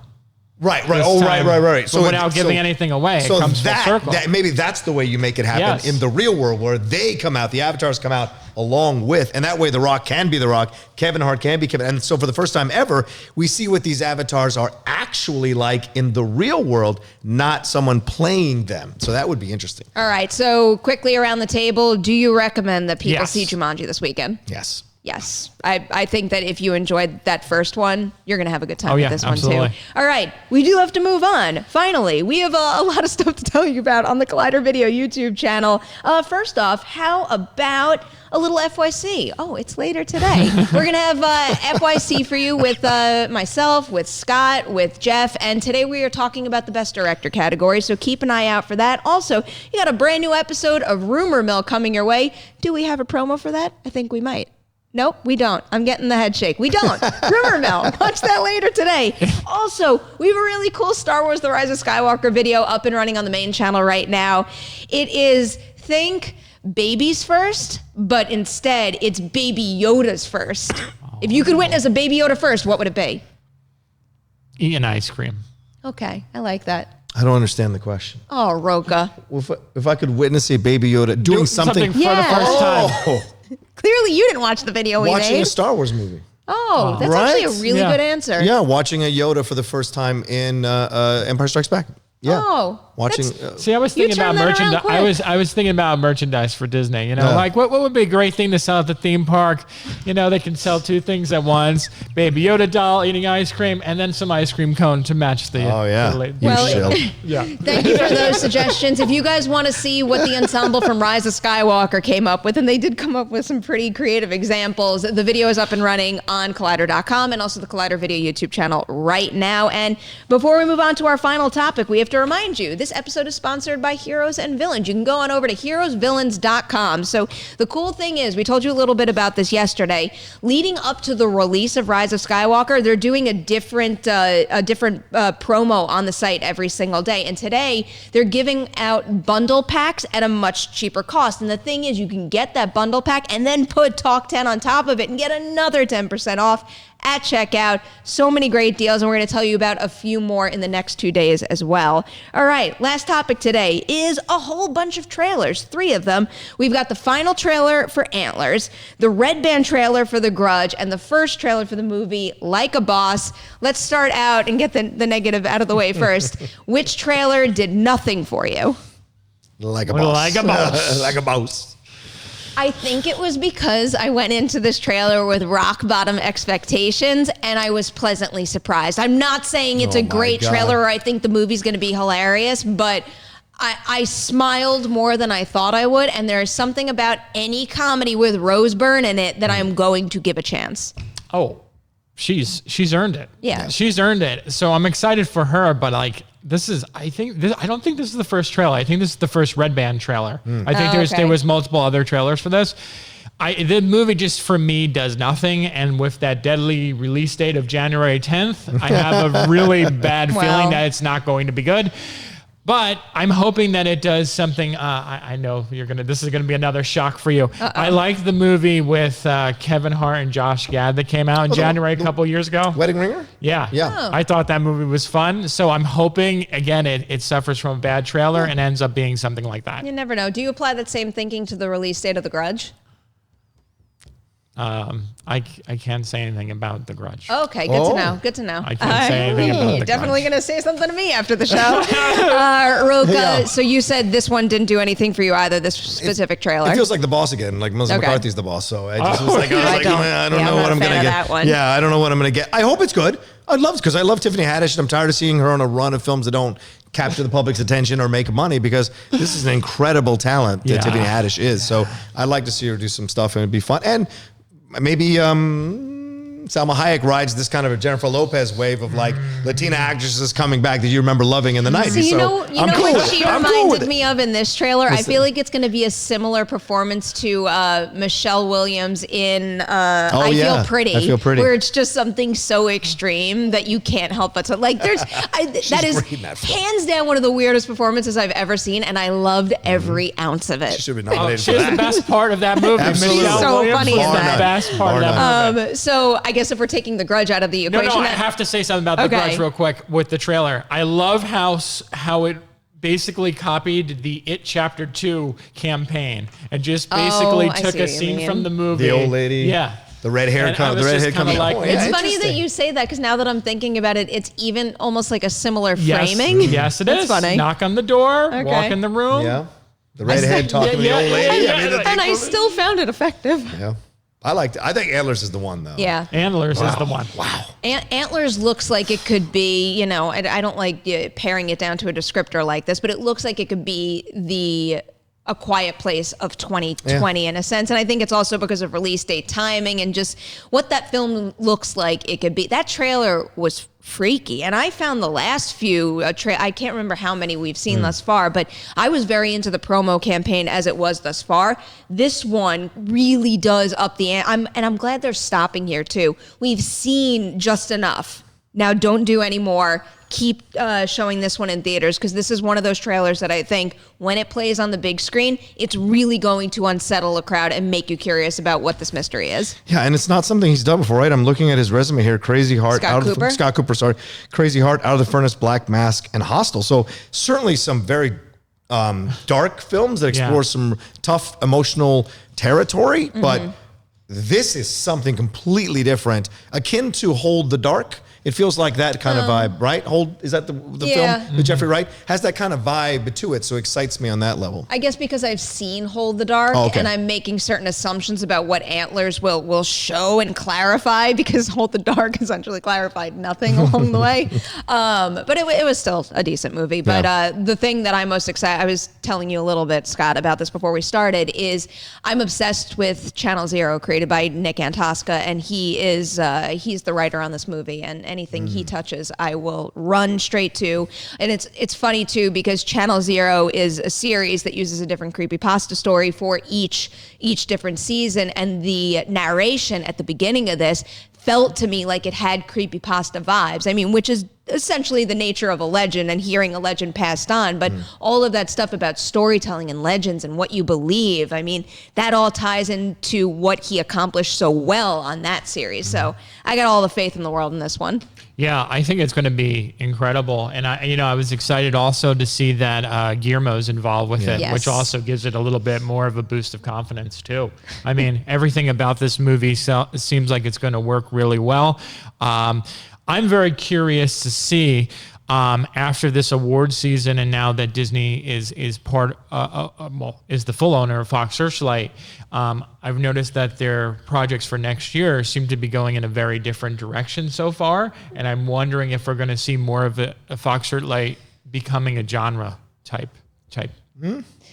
Right. Right. So without giving anything away, it comes full circle. Maybe that's the way you make it happen in the real world, where they come out, the avatars come out along with, and that way The Rock can be The Rock, Kevin Hart can be Kevin. And so for the first time ever, we see what these avatars are actually like in the real world, not someone playing them. So that would be interesting. All right. So quickly around the table, do you recommend that people see Jumanji this weekend? Yes. Yes. I think that if you enjoyed that first one, you're going to have a good time with this absolutely. one too. All right. We do have to move on. Finally, we have a lot of stuff to tell you about on the Collider Video YouTube channel. First off, how about a little FYC? Oh, it's later today. We're going to have FYC for you with myself, with Scott, with Jeff, and today we are talking about the Best Director category, so keep an eye out for that. Also, you got a brand new episode of Rumor Mill coming your way. Do we have a promo for that? I think we might. Nope, we don't. I'm getting the head shake. We don't. Rumor Mill. Watch that later today. Also, we have a really cool Star Wars The Rise of Skywalker video up and running on the main channel right now. It is, think babies first, but instead it's Baby Yoda's first. If you could witness a Baby Yoda first, what would it be? Eating ice cream. Okay, I like that. I don't understand the question. Oh, Rocha. Well, if I could witness a Baby Yoda doing something for the first time. Clearly you didn't watch the video we made. Watching a Star Wars movie. Oh, that's actually a really good answer. Yeah, watching a Yoda for the first time in Empire Strikes Back. Yeah. Oh, watching. See, I was thinking about merchandise. I was thinking about merchandise for Disney. You know, like what would be a great thing to sell at the theme park? You know, they can sell two things at once: Baby Yoda doll eating ice cream, and then some ice cream cone to match the. Oh yeah. Thank you for those suggestions. If you guys want to see what the ensemble from Rise of Skywalker came up with, and they did come up with some pretty creative examples. The video is up and running on Collider.com and also the Collider Video YouTube channel right now. And before we move on to our final topic, we have to remind you this episode is sponsored by Heroes and Villains. You can go on over to heroesvillains.com. So the cool thing is, we told you a little bit about this yesterday. Leading up to the release of Rise of Skywalker, they're doing a different promo on the site every single day. And today, they're giving out bundle packs at a much cheaper cost. And the thing is, you can get that bundle pack and then put Talk 10 on top of it and get another 10% off at checkout. So many great deals, and we're going to tell you about a few more in the next 2 days as well. All right, last topic today is a whole bunch of trailers, 3 of them. We've got the final trailer for Antlers, the Red Band trailer for The Grudge, and the first trailer for the movie Like a Boss. Let's start out and get the negative out of the way first. Which trailer did nothing for you? Like a boss. Like a boss. Like a boss. I think it was because I went into this trailer with rock bottom expectations and I was pleasantly surprised. I'm not saying it's a great trailer or I think the movie's going to be hilarious, but I smiled more than I thought I would. And there's something about any comedy with Rose Byrne in it that I'm going to give a chance. Oh, she's earned it. Yeah. She's earned it. So I'm excited for her, but like, I don't think this is the first trailer. I think this is the first Red Band trailer. I think there was multiple other trailers for this. The movie just for me does nothing. And with that deadly release date of January 10th, I have a really bad feeling that it's not going to be good. But I'm hoping that it does something. I know this is gonna be another shock for you. I liked the movie with Kevin Hart and Josh Gad that came out in January a couple years ago. Wedding Ringer? Yeah. I thought that movie was fun. So I'm hoping, again, it suffers from a bad trailer and ends up being something like that. You never know. Do you apply that same thinking to the release date of The Grudge? I can't say anything about The Grudge. Okay, good to know. Good to know. I can't say anything about The You're definitely Grudge. going to say something to me after the show. Rocha, so you said this one didn't do anything for you either, this specific trailer. It feels like The Boss again, like Melissa McCarthy's The Boss. So I just was like, I don't know what I'm going to get. Yeah, I don't know what I'm going to get. I hope it's good. I'd love it because I love Tiffany Haddish and I'm tired of seeing her on a run of films that don't capture the public's attention or make money because this is an incredible talent that Tiffany Haddish is. So I'd like to see her do some stuff and it'd be fun. And maybe Salma Hayek rides this kind of a Jennifer Lopez wave of like Latina actresses coming back that you remember loving in the 90s. So you know what she reminded me of in this trailer? Listen. I feel like it's going to be a similar performance to Michelle Williams in I Feel Pretty, where it's just something so extreme that you can't help but to like. That is hands down one of the weirdest performances I've ever seen, and I loved every ounce of it. She should be nominated for She's that. the best part of that movie. Absolutely. Michelle So Williams funny was in the that. best part of that movie. So I guess if we're taking The Grudge out of the equation, I have to say something about The Grudge real quick with the trailer. I love how it basically copied the It Chapter 2 campaign and just basically took a scene from the movie. The old lady. Yeah. The red hair coming. Like, it's funny that you say that because now that I'm thinking about it, it's even almost like a similar framing. Yes, it is. Funny. Knock on the door, walk in the room. Yeah. The redhead talking to the old lady. And I still found it effective. Yeah. I liked it. I think Antlers is the one, though. Yeah. Antlers is the one. Wow. Antlers looks like it could be, I don't like paring it down to a descriptor like this, but it looks like it could be A Quiet Place of 2020 in a sense. And I think it's also because of release date timing and just what that film looks like it could be. That trailer was freaky. And I found the last few, I can't remember how many we've seen thus far, but I was very into the promo campaign as it was thus far. This one really does up the ante. I'm glad they're stopping here too. We've seen just enough. Now don't do any more. Keep showing this one in theaters because this is one of those trailers that I think when it plays on the big screen, it's really going to unsettle a crowd and make you curious about what this mystery is. Yeah, and it's not something he's done before, right? I'm looking at his resume here. Crazy Heart. Scott Cooper, sorry. Crazy Heart, Out of the Furnace, Black Mask, and Hostel. So certainly some very dark films that explore some tough emotional territory, but this is something completely different, akin to Hold the Dark It feels like that kind of vibe, right? Is that the film with Jeffrey Wright? Has that kind of vibe to it, so it excites me on that level. I guess because I've seen Hold the Dark, and I'm making certain assumptions about what Antlers will show and clarify, because Hold the Dark essentially clarified nothing along the way. But it was still a decent movie. But the thing that I'm most excited, I was telling you a little bit, Scott, about this before we started, is I'm obsessed with Channel Zero, created by Nick Antosca, and he's the writer on this movie, and anything he touches, I will run straight to. And it's funny too, because Channel Zero is a series that uses a different creepypasta story for each different season, and the narration at the beginning of this felt to me like it had creepypasta vibes. I mean, which is essentially the nature of a legend and hearing a legend passed on, but all of that stuff about storytelling and legends and what you believe, I mean, that all ties into what he accomplished so well on that series. So I got all the faith in the world in this one. Yeah, I think it's going to be incredible. And I was excited also to see that Guillermo's involved with it, which also gives it a little bit more of a boost of confidence too. I mean, everything about this movie seems like it's going to work really well. I'm very curious to see after this award season, and now that Disney is part is the full owner of Fox Searchlight. I've noticed that their projects for next year seem to be going in a very different direction so far, and I'm wondering if we're going to see more of a Fox Searchlight becoming a genre type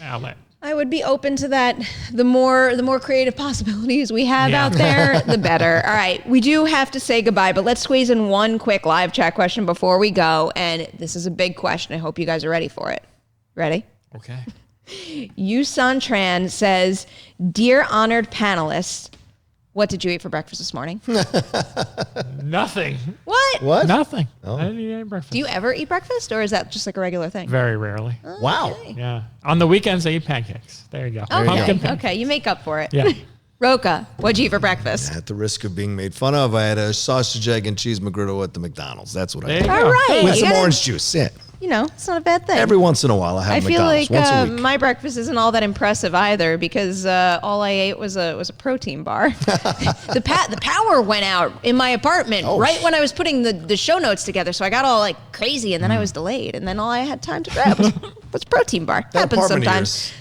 outlet. I would be open to that. The more creative possibilities we have out there, the better. All right, we do have to say goodbye, but let's squeeze in one quick live chat question before we go. And this is a big question. I hope you guys are ready for it. Ready? Okay. Yusan Tran says, "Dear honored panelists, what did you eat for breakfast this morning?" Nothing. What? Nothing. Oh. I didn't eat any breakfast. Do you ever eat breakfast, or is that just like a regular thing? Very rarely. Oh, wow. Okay. Yeah. On the weekends, I eat pancakes. There you go. Pumpkin pancakes. Okay, you make up for it. Yeah. Rocha, what'd you eat for breakfast? At the risk of being made fun of, I had a sausage, egg, and cheese McGriddle at the McDonald's. That's what I There had. you All go. right. With some Yeah. orange juice. Yeah. You know, it's not a bad thing. Every once in a while, I have I feel McDonald's. like Once a week. my breakfast isn't all that impressive either, because all I ate was a protein bar. The power went out in my apartment right when I was putting the show notes together, so I got all like crazy, and then I was delayed, and then all I had time to grab was a protein bar. That Happens apartment of sometimes. yours,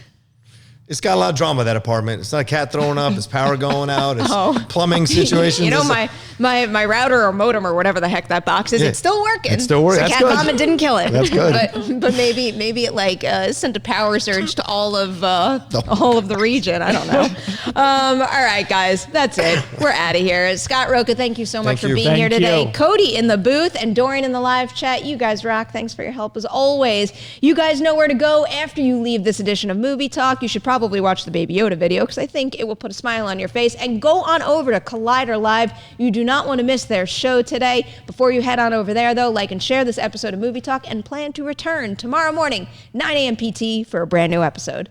it's got a lot of drama, that apartment. It's not a cat throwing up. It's power going out. It's plumbing situations. You know, my router or modem or whatever the heck that box is, it's still working. It's still working. So That's cat good. vomit didn't kill it. That's good. But maybe it like sent a power surge to all of the region. I don't know. All right, guys, that's it. We're out of here. Scott, Rocha, thank you so much for being here today. You. Cody in the booth and Dorian in the live chat. You guys rock. Thanks for your help as always. You guys know where to go after you leave this edition of Movie Talk. You should probably watch the Baby Yoda video, because I think it will put a smile on your face. And go on over to Collider Live. You do not want to miss their show today. Before you head on over there, though, like and share this episode of Movie Talk, and plan to return tomorrow morning, 9 a.m. PT, for a brand new episode.